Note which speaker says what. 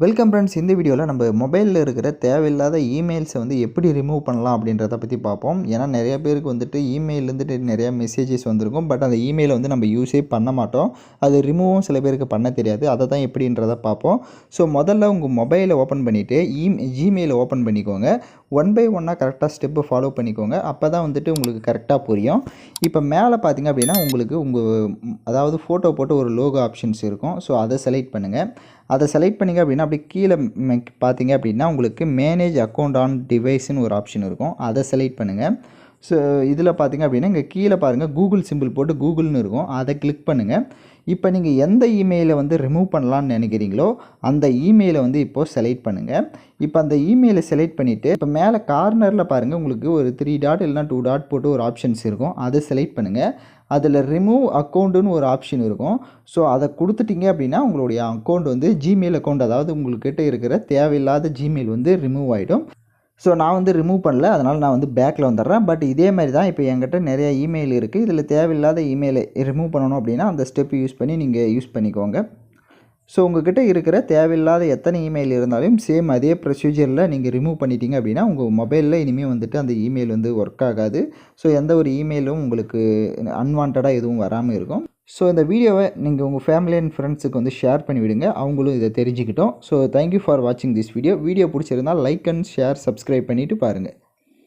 Speaker 1: Welcome friends. இந்த வீடியோவில் நம்ம மொபைலில் இருக்கிற தேவையில்லாத இமெயில்ஸை வந்து எப்படி ரிமூவ் பண்ணலாம் அப்படின்றத பற்றி பார்ப்போம். ஏன்னா நிறைய பேருக்கு வந்துட்டு இமெயிலேருந்துட்டு நிறையா மெசேஜஸ் வந்திருக்கும். பட் அந்த இமெயிலை வந்து நம்ம யூஸே பண்ண மாட்டோம். அது ரிமூவும் சில பேருக்கு பண்ண தெரியாது. அதை தான் எப்படின்றத பார்ப்போம். ஸோ முதல்ல உங்கள் மொபைலை ஓப்பன் பண்ணிவிட்டு ஜிமெயிலை ஓப்பன் பண்ணிக்கோங்க. ஒன் பை ஒன்னாக கரெக்டாக ஸ்டெப்பு ஃபாலோ பண்ணிக்கோங்க. அப்போ தான் வந்துட்டு உங்களுக்கு கரெக்டாக புரியும். இப்போ மேலே பார்த்தீங்க அப்படின்னா உங்களுக்கு அதாவது ஃபோட்டோ போட்டு ஒரு லோகோ ஆப்ஷன்ஸ் இருக்கும். ஸோ அதை செலக்ட் பண்ணுங்கள். அதை செலக்ட் பண்ணிங்க அப்படின்னா அப்படி கீழே பார்த்தீங்க அப்படின்னா உங்களுக்கு மேனேஜ் அக்கௌண்ட் ஆன் டிவைஸ்னு ஒரு ஆப்ஷன் இருக்கும். அதை செலக்ட் பண்ணுங்கள். ஸோ இதில் பார்த்தீங்க அப்படின்னா இங்கே கீழே பாருங்கள் கூகுள் சிம்பிள் போட்டு கூகுள்னு இருக்கும். அதை கிளிக் பண்ணுங்கள். இப்போ நீங்கள் எந்த இமெயிலை வந்து ரிமூவ் பண்ணலான்னு நினைக்கிறீங்களோ அந்த இமெயிலை வந்து இப்போது செலக்ட் பண்ணுங்கள். இப்போ அந்த இமெயிலை செலக்ட் பண்ணிவிட்டு இப்போ மேலே கார்னரில் பாருங்கள் உங்களுக்கு ஒரு 3 டாட் இல்லைனா 2 டாட் போட்டு ஒரு ஆப்ஷன்ஸ் இருக்கும். அதை செலக்ட் பண்ணுங்கள். அதில் ரிமூவ் அக்கௌண்ட்டுன்னு ஒரு ஆப்ஷன் இருக்கும். ஸோ அதை கொடுத்துட்டிங்க அப்படின்னா உங்களுடைய அக்கௌண்ட் வந்து ஜிமெயில் அக்கௌண்ட், அதாவது உங்கள்கிட்ட இருக்கிற தேவையில்லாத ஜிமெயில் வந்து ரிமூவ் ஆகிடும். ஸோ நான் வந்து ரிமூவ் பண்ணல, அதனால் நான் வந்து பேக்கில் வந்துடுறேன். பட் இதே மாதிரி தான் இப்போ என்கிட்ட நிறைய இமெயில் இருக்குது. இதில் தேவையில்லாத இமெயிலை ரிமூவ் பண்ணணும் அப்படின்னா அந்த ஸ்டெப் யூஸ் பண்ணி நீங்கள் யூஸ் பண்ணிக்கோங்க. ஸோ உங்கள்கிட்ட இருக்கிற தேவையில்லாத எத்தனை இமெயில் இருந்தாலும் சேம் அதே ப்ரொசீஜரில் நீங்கள் ரிமூவ் பண்ணிட்டீங்க அப்படின்னா உங்கள் மொபைலில் இனிமேல் வந்துட்டு அந்த இமெயில் வந்து ஒர்க் ஆகாது. ஸோ எந்த ஒரு இமெயிலும் உங்களுக்கு அன்வான்டாக எதுவும் வராமல் இருக்கும். ஸோ இந்த வீடியோவை நீங்கள் உங்கள் ஃபேமிலி அண்ட் ஃப்ரெண்ட்ஸுக்கு வந்து ஷேர் பண்ணிவிடுங்க. அவங்களும் இதை தெரிஞ்சுக்கிட்டோம். ஸோ தேங்க்யூ ஃபார் வாட்சிங் திஸ் வீடியோ. வீடியோ பிடிச்சிருந்தால் லைக் அண்ட் ஷேர் சப்ஸ்கிரைப் பண்ணிவிட்டு பாருங்கள்.